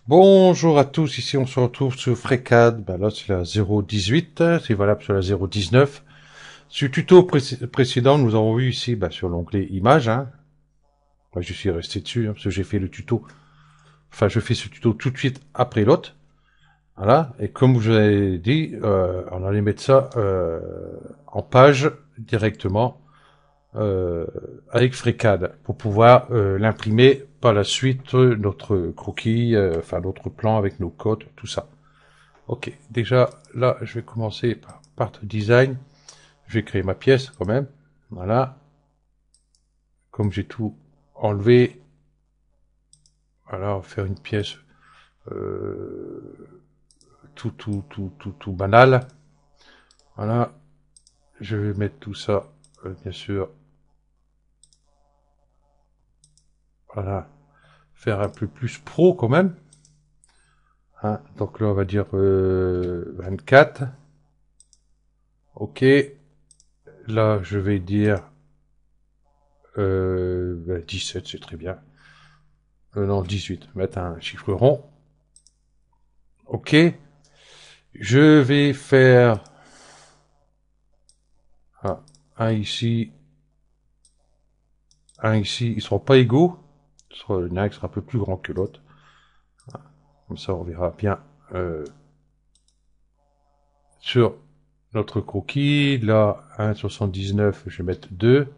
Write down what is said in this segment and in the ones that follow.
Bonjour à tous, ici on se retrouve sur FreeCAD, là c'est la 0.18, c'est valable sur la 0.19. Sur le tuto précédent, nous avons vu ici sur l'onglet Images, moi je suis resté dessus parce que j'ai fait le tuto, enfin je fais ce tuto tout de suite après l'autre, voilà, et comme je vous avais dit, on allait mettre ça en page directement euh, avec FreeCAD pour pouvoir l'imprimer par la suite, notre croquis, enfin notre plan avec nos codes, tout ça. Ok, déjà là, je vais commencer par Part Design. Je vais créer ma pièce quand même. Voilà, comme j'ai tout enlevé, voilà, on va faire une pièce tout banal. Voilà, je vais mettre tout ça, bien sûr, voilà, faire un peu plus pro quand même. Donc là, on va dire 24. Ok, là, je vais dire 17, c'est très bien. Non, 18, mettre un chiffre rond. Ok, je vais faire un ici, un ici. Ils seront pas égaux. Il y en a un qui sera un peu plus grand que l'autre. Comme ça, on verra bien sur notre croquis. Là, 1,79, je vais mettre 2.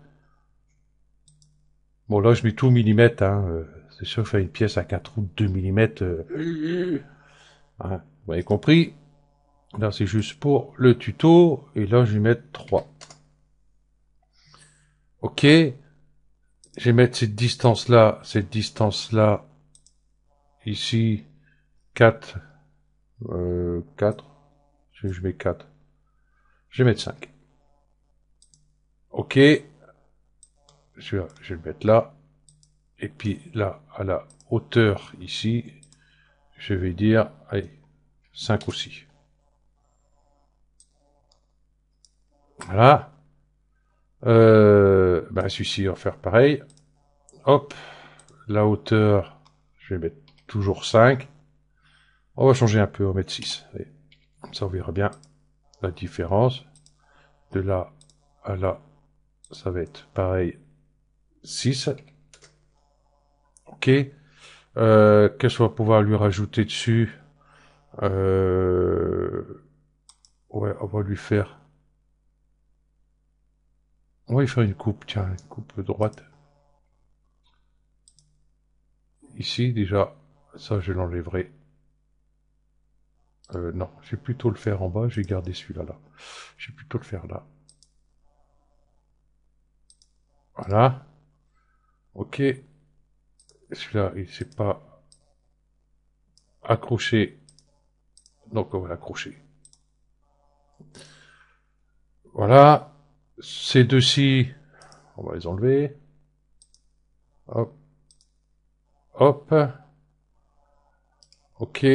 Bon, là, je mets tout millimètre. C'est sûr, faire une pièce à 4 ou 2 millimètres. Vous avez compris. Là, c'est juste pour le tuto. Et là, je vais mettre 3. Ok. Je vais mettre cette distance-là, ici, 4. 4. Je mets 4. Je vais mettre 5. Ok. Je vais le mettre là. Et puis là, à la hauteur ici, je vais dire, allez, 5 aussi. Voilà. Celui-ci, on va faire pareil. Hop. La hauteur, je vais mettre toujours 5. On va changer un peu, on va mettre 6. Allez. Comme ça, on verra bien la différence. De là à là, ça va être pareil, 6. Ok. Qu'est-ce qu'on va pouvoir lui rajouter dessus? Ouais, on va lui faire une coupe, tiens, une coupe droite. Ici, déjà, ça, je l'enlèverai. Non, je vais plutôt le faire en bas, je vais garder celui-là, là. Je vais plutôt le faire là. Voilà. Ok. Celui-là, il s'est pas accroché. Donc, on va l'accrocher. Voilà. Ces deux-ci, on va les enlever. Hop. Hop. Ok.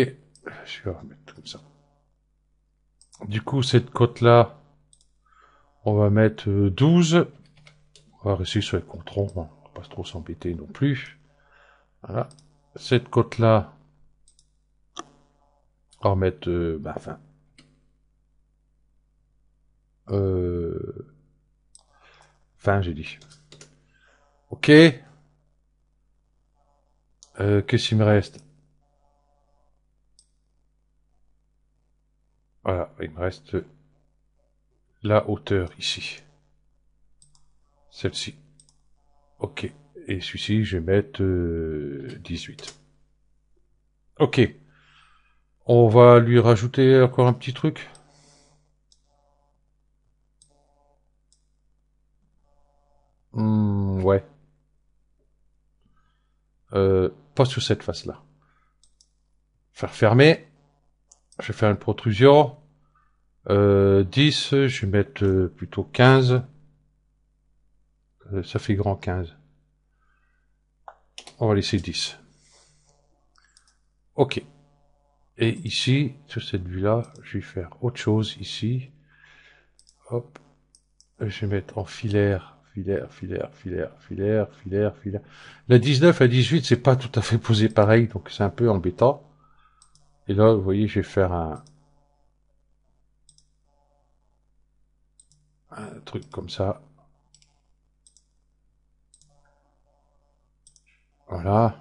Je vais remettre comme ça. Du coup, cette côte-là, on va mettre 12. On va rester sur les contrôles. On va pas trop s'embêter non plus. Voilà. Cette côte-là, on va mettre 20, j'ai dit. Ok. Qu'est-ce qu'il me reste? Voilà, il me reste la hauteur ici. Celle-ci. Ok. Et celui-ci, je vais mettre 18. Ok. On va lui rajouter encore un petit truc. Ouais. Pas sur cette face-là. Faire fermer. Je vais faire une protrusion. 10, je vais mettre plutôt 15. Ça fait grand 15. On va laisser 10. Ok. Et ici, sur cette vue-là, je vais faire autre chose ici. Hop. Je vais mettre en filaire filaire. La 19 à 18, c'est pas tout à fait posé pareil, donc c'est un peu embêtant. Et là, vous voyez, je vais faire un truc comme ça. Voilà.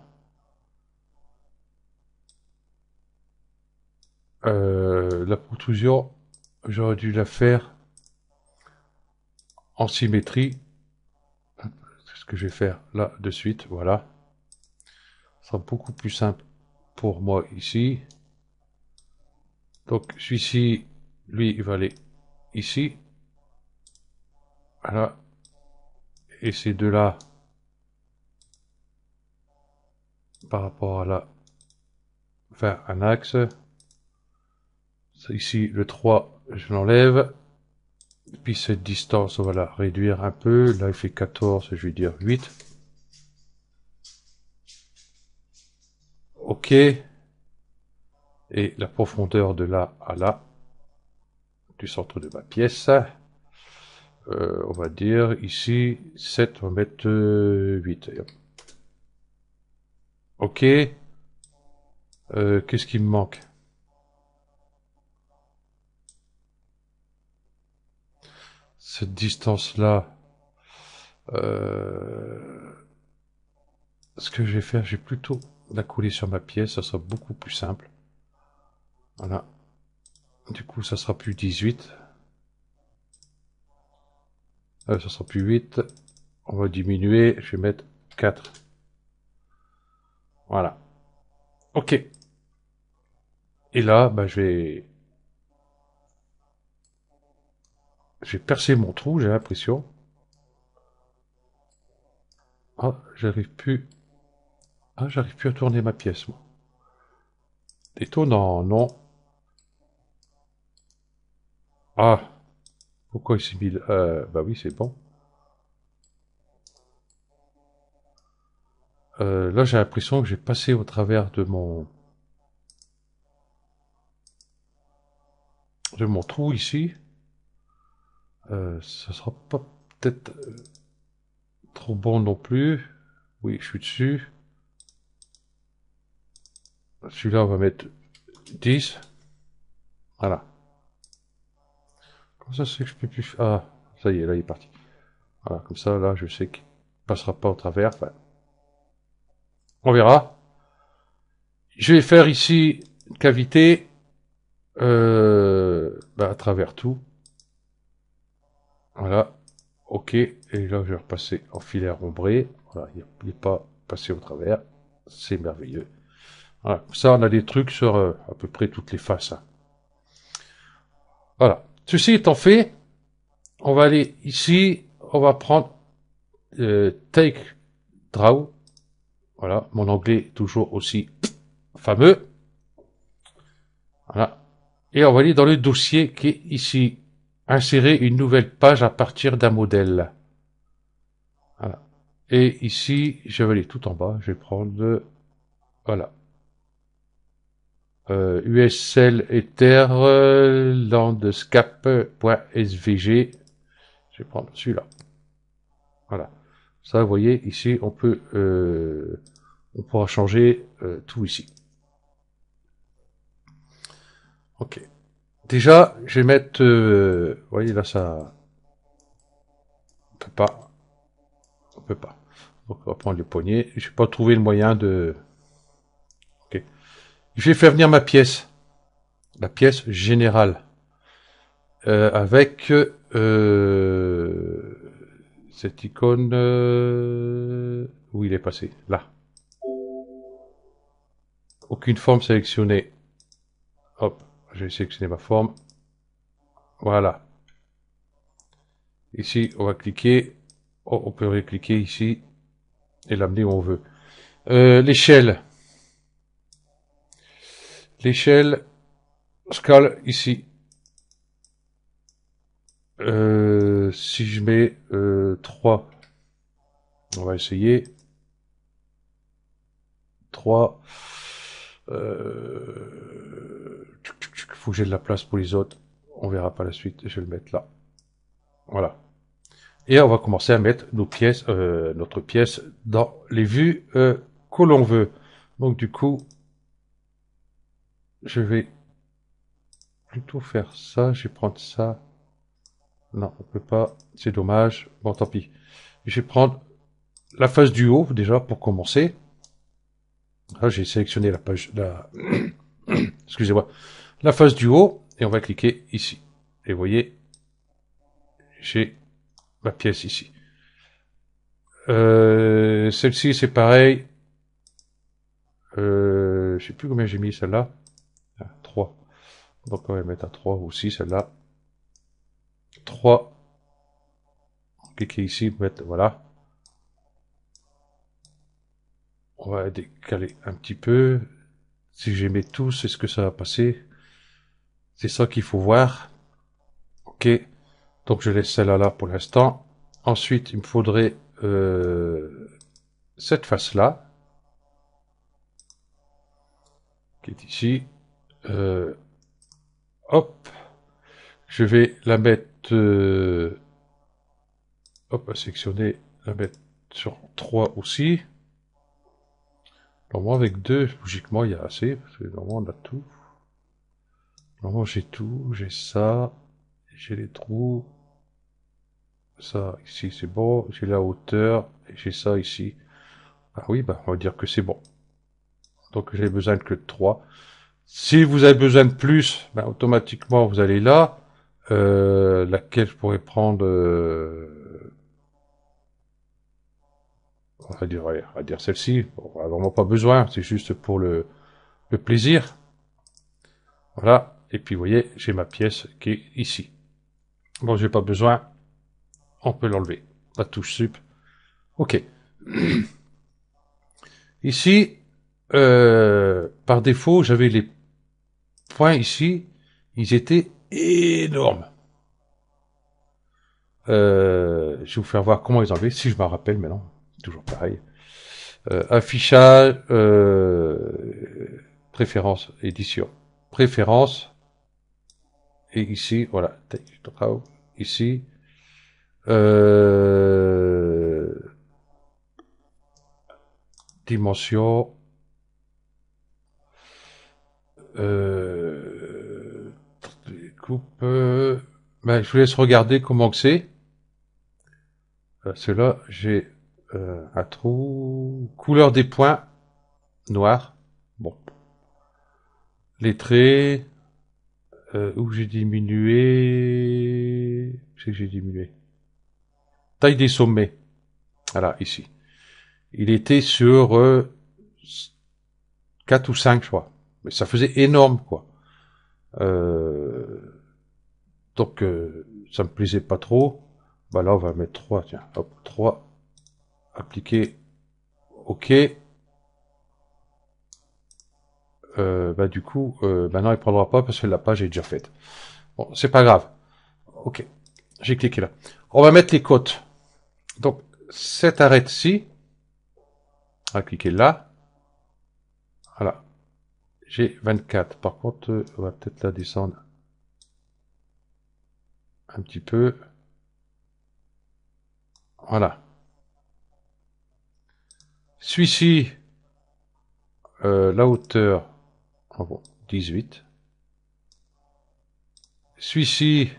La protrusion, j'aurais dû la faire en symétrie. C'est ce que je vais faire là de suite. Voilà. Ce sera beaucoup plus simple pour moi ici. Donc celui-ci, lui, il va aller ici. Voilà. Et ces deux-là, par rapport à là, faire un axe. Ici, le 3, je l'enlève. Puis cette distance, on va la réduire un peu. Là, il fait 14, je vais dire 8. OK. Et la profondeur de là à là, du centre de ma pièce, on va dire ici 7, on va mettre 8. OK. Qu'est-ce qui me manque? Cette distance-là, ce que je vais faire, je vais plutôt la coller sur ma pièce, ça sera beaucoup plus simple. Voilà. Du coup, ça sera plus 18. Ça sera plus 8. On va diminuer, je vais mettre 4. Voilà. OK. Et là, bah, je vais percer mon trou, j'ai l'impression. Ah, j'arrive plus. Ah, j'arrive plus à tourner ma pièce, moi. Étonnant, non. Ah, pourquoi il s'est mis... bah oui, c'est bon. Là, j'ai l'impression que j'ai passé au travers de mon trou ici. Ça sera pas peut-être trop bon non plus. Oui, je suis dessus. Celui-là, on va mettre 10. Voilà. Comment ça c'est que je peux plus... Ah, ça y est, là, il est parti. Voilà, comme ça, là, je sais qu'il passera pas au travers. Enfin, on verra. Je vais faire ici une cavité bah, à travers tout. Voilà. OK. Et là, je vais repasser en filaire ombré. Voilà, il n'est pas passé au travers. C'est merveilleux. Voilà. Comme ça, on a des trucs sur à peu près toutes les faces. Hein. Voilà. Ceci étant fait, on va aller ici. On va prendre Take Draw. Voilà. Mon anglais toujours aussi fameux. Voilà. Et on va aller dans le dossier qui est ici. Insérer une nouvelle page à partir d'un modèle. Voilà. Et ici, je vais aller tout en bas. Je vais prendre, voilà, USL Ether landscape.svg. Je vais prendre celui-là. Voilà. Ça, vous voyez, ici, on pourra changer tout ici. Ok. Déjà, je vais mettre, vous voyez là, ça, on peut pas, on peut pas. Donc, on va prendre le poignet. Je vais pas trouver le moyen de. Ok. Je vais faire venir ma pièce, la pièce générale, avec cette icône où il est passé, là. Aucune forme sélectionnée. Hop, je vais sélectionner ma forme. Voilà. Ici, on va cliquer. Oh, on peut cliquer ici et l'amener où on veut. L'échelle. L'échelle, scale ici. Si je mets 3, on va essayer. 3. Faut que j'ai de la place pour les autres. On verra par la suite. Je vais le mettre là. Voilà. Et on va commencer à mettre nos pièces, notre pièce dans les vues que l'on veut. Donc du coup, je vais plutôt faire ça. Je vais prendre ça. Non, on peut pas. C'est dommage. Bon, tant pis. Je vais prendre la face du haut déjà pour commencer. Là, j'ai sélectionné la page, excusez-moi, la face du haut et on va cliquer ici. Et vous voyez, j'ai ma pièce ici. Celle-ci, c'est pareil. Je sais plus combien j'ai mis celle-là. 3. Donc on va mettre à 3 aussi celle-là. 3. Cliquez ici, mettre, voilà. On va décaler un petit peu. Si j'ai mis tous, c'est ce que ça va passer. C'est ça qu'il faut voir. Ok. Donc je laisse celle-là là pour l'instant. Ensuite, il me faudrait cette face-là, qui est ici. Hop. Je vais la mettre... hop, à sélectionner, la mettre sur 3 aussi. Normalement, avec 2, logiquement, il y a assez. Parce que normalement, on a tout. Normalement, j'ai tout. J'ai ça. J'ai les trous. Ça, ici, c'est bon. J'ai la hauteur. Et j'ai ça ici. Ah oui, bah, on va dire que c'est bon. Donc, j'ai besoin que de 3. Si vous avez besoin de plus, bah, automatiquement, vous allez là. Laquelle je pourrais prendre... on va dire celle-ci. Bon, on n'a vraiment pas besoin. C'est juste pour le plaisir. Voilà. Et puis, vous voyez, j'ai ma pièce qui est ici. Bon, j'ai pas besoin. On peut l'enlever. La touche sup. Ok. Ici, par défaut, j'avais les points ici. Ils étaient énormes. Je vais vous faire voir comment les enlever, si je me rappelle maintenant. C'est toujours pareil. Affichage, préférence, édition. Préférence. Et ici, voilà. Ici. Dimension. Coupe. Ben, je vous laisse regarder comment que c'est. Cela, j'ai un trou. Couleur des points. Noir. Bon. Les traits. Où j'ai diminué. Je sais que j'ai diminué. Taille des sommets. Voilà, ici. Il était sur 4 ou 5, je crois. Mais ça faisait énorme, quoi. Donc, ça me plaisait pas trop. Bah là, on va mettre 3, tiens. Hop, 3. Appliquer. OK. Bah du coup, maintenant il prendra pas parce que la page est déjà faite. Bon, c'est pas grave. OK. J'ai cliqué là. On va mettre les côtes. Donc, cette arête-ci. On va cliquer là. Voilà. J'ai 24. Par contre, on va peut-être la descendre un petit peu. Voilà. Celui-ci, la hauteur, oh bon, 18. Celui-ci,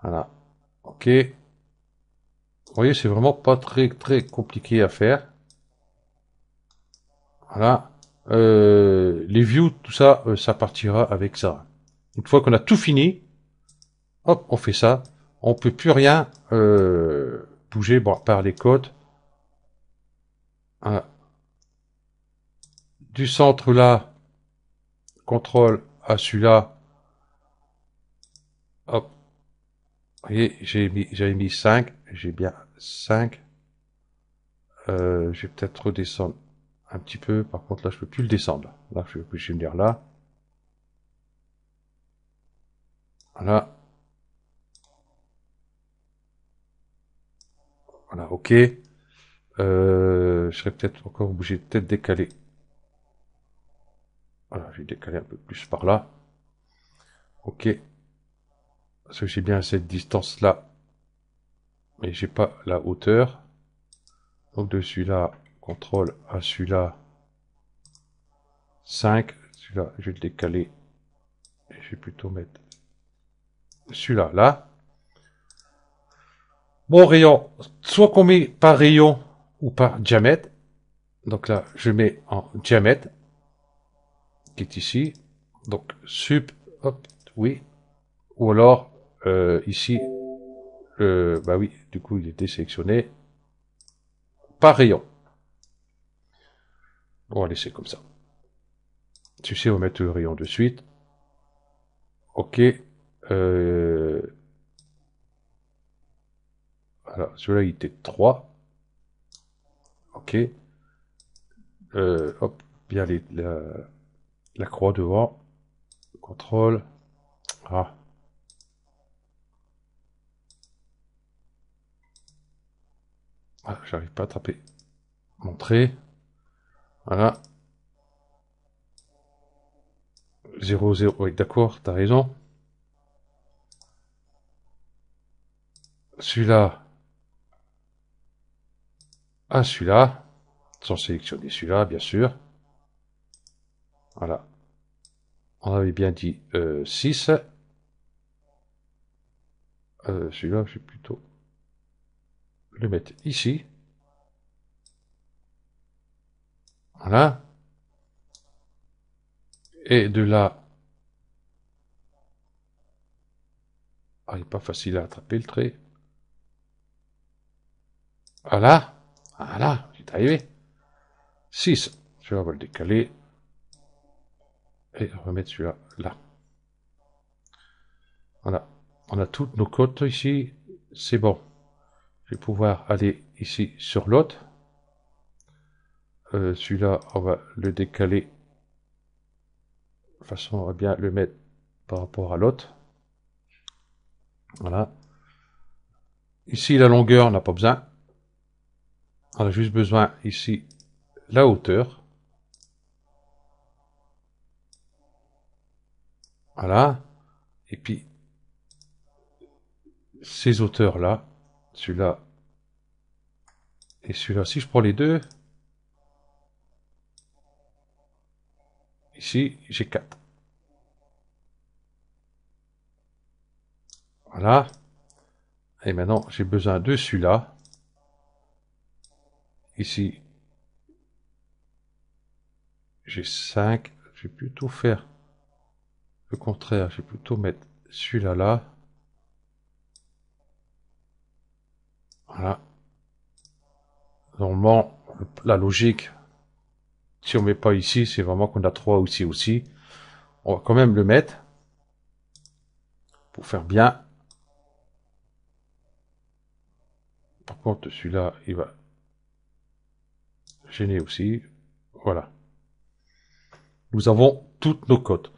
voilà. OK. Vous voyez, c'est vraiment pas très très compliqué à faire. Voilà. Les views, tout ça, ça partira avec ça. Une fois qu'on a tout fini, hop, on fait ça. On peut plus rien bouger, bon, par les côtes. Voilà. Du centre là, contrôle à celui-là. Hop. Vous voyez, j'avais mis 5. J'ai bien 5. Je vais peut-être redescendre un petit peu. Par contre, là, je peux plus le descendre. Là, je vais venir là. Voilà. Voilà, ok. Je serais peut-être encore obligé de peut-être décaler. Voilà, j'ai décalé un peu plus par là. Ok. Parce que j'ai bien cette distance-là, mais j'ai pas la hauteur. Donc de celui-là, contrôle à celui-là, 5. Celui-là, je vais le décaler. Et je vais plutôt mettre celui-là, là. Bon, rayon, soit qu'on met par rayon ou par diamètre. Donc là, je mets en diamètre, qui est ici. Donc, sup, hop, oui. Ou alors, ici, bah oui, du coup, il est désélectionné. Par rayon. On va laisser comme ça. Tu sais, on va mettre le rayon de suite. Ok. Voilà, celui-là, il était 3. Ok. Hop, bien la croix devant. Contrôle. Ah. Ah, j'arrive pas à attraper. Montrer. Voilà. 0, 0. Oui, d'accord, t'as raison. Celui-là. Ah, celui-là. Sans sélectionner celui-là, bien sûr. Voilà. On avait bien dit 6. Celui-là, je vais plutôt le mettre ici. Voilà. Et de là... Ah, il n'est pas facile à attraper le trait. Voilà. Voilà, j'y arrivé. 6. Celui-là, on va le décaler. Et on va mettre celui-là là. Voilà. On a toutes nos côtes ici. C'est bon. Je vais pouvoir aller ici sur l'autre. Celui-là, on va le décaler. De toute façon, on va bien le mettre par rapport à l'autre. Voilà. Ici, la longueur, on n'a pas besoin. On a juste besoin ici la hauteur. Voilà. Et puis, ces hauteurs-là, celui-là et celui-là, si je prends les deux, ici, j'ai 4. Voilà. Et maintenant, j'ai besoin de celui-là. Ici, j'ai 5. Je vais plutôt faire le contraire. Je vais plutôt mettre celui-là là. Voilà. Normalement, la logique, si on met pas ici, c'est vraiment qu'on a 3 aussi aussi. On va quand même le mettre pour faire bien. Par contre, celui-là, il va gêner aussi. Voilà. Nous avons toutes nos cotes.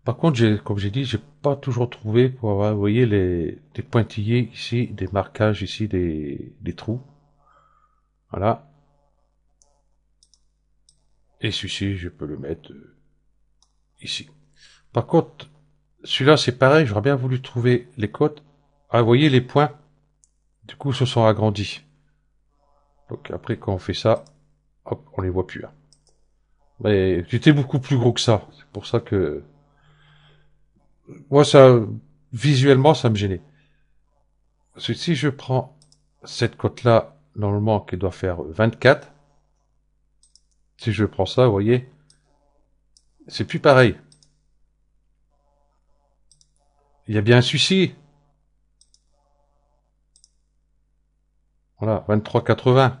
Par contre, comme j'ai dit, j'ai pas toujours trouvé pour avoir, vous voyez, des pointillés ici, des marquages ici, des trous. Voilà. Et celui-ci, je peux le mettre ici. Par contre, celui-là, c'est pareil, j'aurais bien voulu trouver les cotes. Ah, vous voyez, les points, du coup, se sont agrandis. Donc après, quand on fait ça, hop, on les voit plus. Hein. Mais j'étais beaucoup plus gros que ça. C'est pour ça que moi, ça, visuellement, ça me gênait. Parce que si je prends cette cote-là, normalement, qui doit faire 24, si je prends ça, vous voyez, c'est plus pareil. Il y a bien un souci. Voilà, 23,80.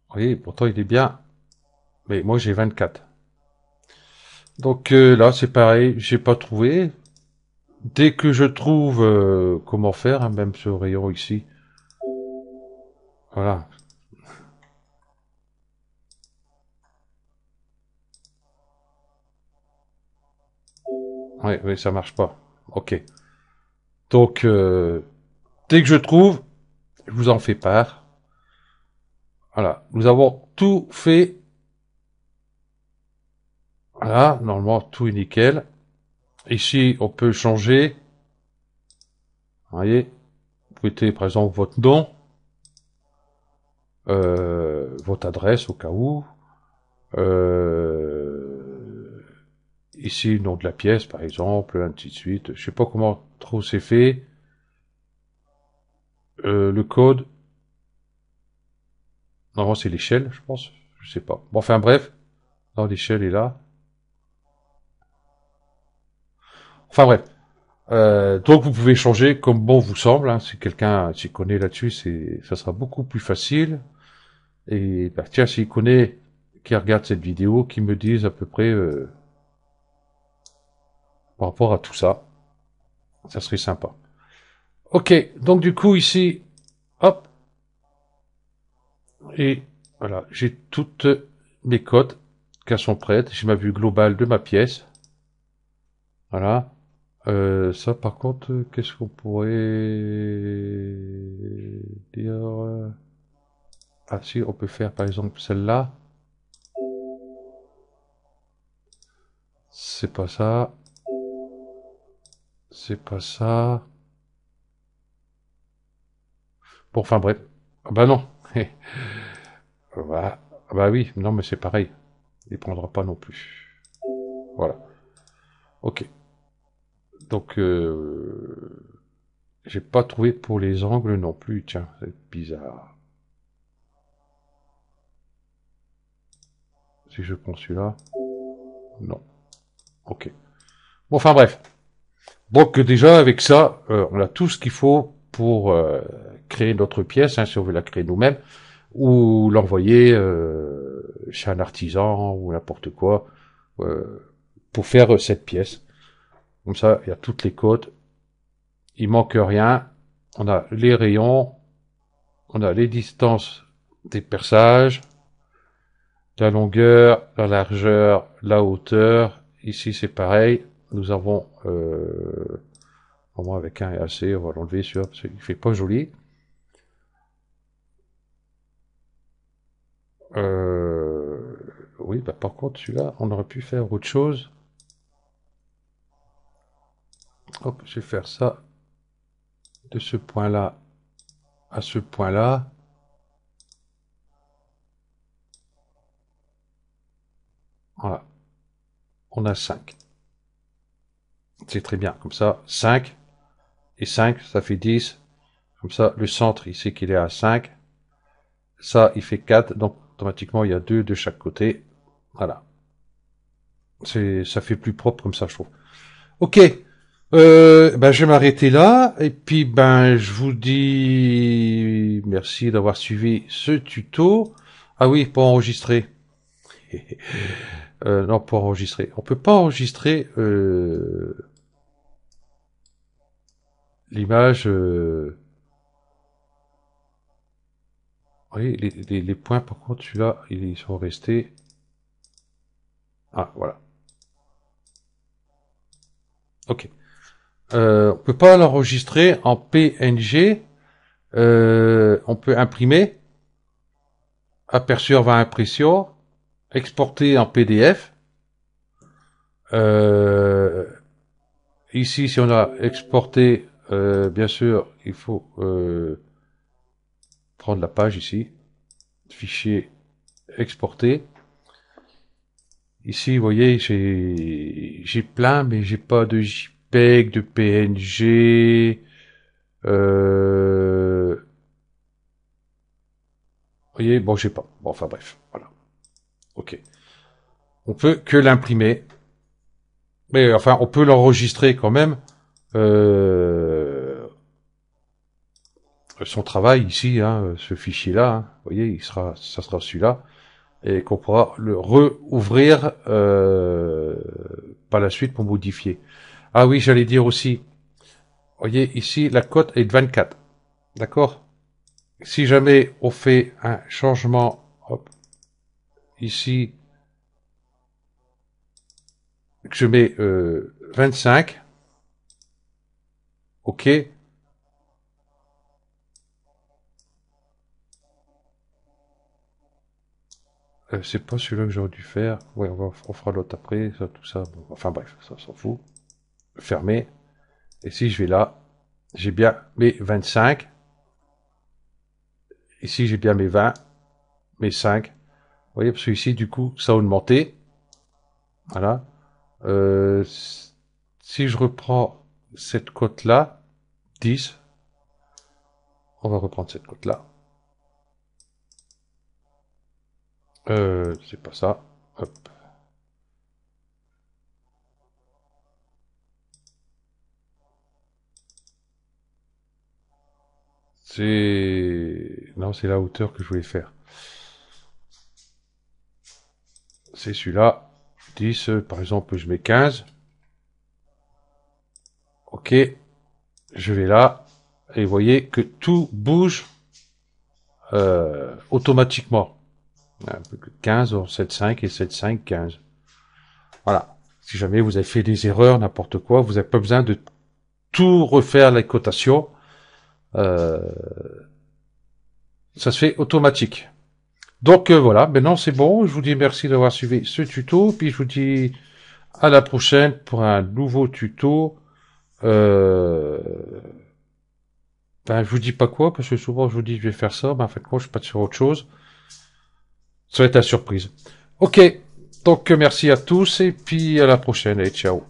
Vous voyez, pourtant il est bien. Mais moi j'ai 24. Donc là c'est pareil, j'ai pas trouvé. Dès que je trouve comment faire, hein, même ce rayon ici. Voilà. Oui, oui, ça marche pas. Ok. Donc dès que je trouve, je vous en fais part. Voilà. Nous avons tout fait. Voilà, normalement tout est nickel. Ici, on peut changer. Vous voyez, vous mettez par exemple votre nom, votre adresse au cas où. Ici, le nom de la pièce, par exemple, ainsi de suite. Je sais pas comment trop c'est fait. Le code, normalement c'est l'échelle, je pense. Je sais pas. Bon, enfin bref, non, l'échelle est là. Enfin bref. Donc vous pouvez changer comme bon vous semble. Hein. Si quelqu'un s'y connaît là-dessus, ça sera beaucoup plus facile. Et bah, tiens, s'il connaît, qui regarde cette vidéo, qui me dise à peu près par rapport à tout ça, ça serait sympa. Ok, donc du coup ici, hop, et voilà, j'ai toutes mes cotes qui sont prêtes. J'ai ma vue globale de ma pièce. Voilà. Ça, par contre, qu'est-ce qu'on pourrait dire Ah si, on peut faire par exemple celle-là. C'est pas ça. C'est pas ça. Bon, enfin bref. Ah bah non. Voilà. Ah bah oui, non mais c'est pareil. Il prendra pas non plus. Voilà. Ok. Donc, j'ai pas trouvé pour les angles non plus. Tiens, c'est bizarre. Si je prends celui-là. Non. Ok. Bon, enfin bref. Donc déjà avec ça, on a tout ce qu'il faut pour créer notre pièce, hein, si on veut la créer nous-mêmes, ou l'envoyer chez un artisan ou n'importe quoi pour faire cette pièce. Comme ça, il y a toutes les codes, il manque rien. On a les rayons, on a les distances des perçages, la longueur, la largeur, la hauteur. Ici c'est pareil. Nous avons moi avec un et assez, on va l'enlever celui-là parce qu'il fait pas joli. Oui, bah par contre celui-là, on aurait pu faire autre chose. Hop, je vais faire ça de ce point-là à ce point-là. Voilà, on a 5. C'est très bien, comme ça, 5 et 5, ça fait 10. Comme ça, le centre, il sait qu'il est à 5. Ça, il fait 4, donc automatiquement, il y a 2 de chaque côté. Voilà. Ça fait plus propre comme ça, je trouve. Ok. Ben, je vais m'arrêter là. Et puis, ben, je vous dis merci d'avoir suivi ce tuto. Ah oui, pour enregistrer. Non, pour enregistrer. On peut pas enregistrer l'image. Oui, les points, par contre, celui-là, ils sont restés. Ah, voilà. Ok. On peut pas l'enregistrer en PNG. On peut imprimer, aperçure va impression, exporter en PDF. Euh, Ici, si on a exporté, bien sûr, il faut prendre la page ici, fichier exporter. Ici, vous voyez, j'ai plein, mais j'ai pas de JPEG, de PNG. Vous voyez, bon, j'ai pas. Bon, enfin bref, voilà. Ok. On peut que l'imprimer, mais enfin, on peut l'enregistrer quand même. Euh, Son travail ici, hein, ce fichier-là, hein, vous voyez, ça sera celui-là, et qu'on pourra le rouvrir par la suite pour modifier. Ah oui, j'allais dire aussi, vous voyez, ici, la cote est de 24, d'accord? Si jamais on fait un changement, hop, ici, que je mets 25, ok, c'est pas celui-là que j'aurais dû faire. Ouais, on fera l'autre après, ça, tout ça. Bon, enfin bref, ça s'en fout. fermer. Et si je vais là, j'ai bien mes 25. Ici, j'ai bien mes 20, mes 5. Vous voyez, parce que ici, du coup, ça a augmenté. Voilà. Euh, si je reprends cette cote-là, 10, on va reprendre cette cote-là. C'est pas ça. Hop. Non, c'est la hauteur que je voulais faire. C'est celui-là. 10, par exemple, je mets 15. Ok. Je vais là. Et vous voyez que tout bouge automatiquement. 15, 7,5 et 7,5, 15. Voilà. Si jamais vous avez fait des erreurs, n'importe quoi, vous n'avez pas besoin de tout refaire les cotations. Euh, ça se fait automatique. Donc voilà, maintenant c'est bon. Je vous dis merci d'avoir suivi ce tuto. Puis je vous dis à la prochaine pour un nouveau tuto. Ben, je vous dis pas quoi, parce que souvent je vous dis je vais faire ça, mais en fait moi je suis pas sur autre chose. Ça va être la surprise. Ok, donc merci à tous et puis à la prochaine et ciao.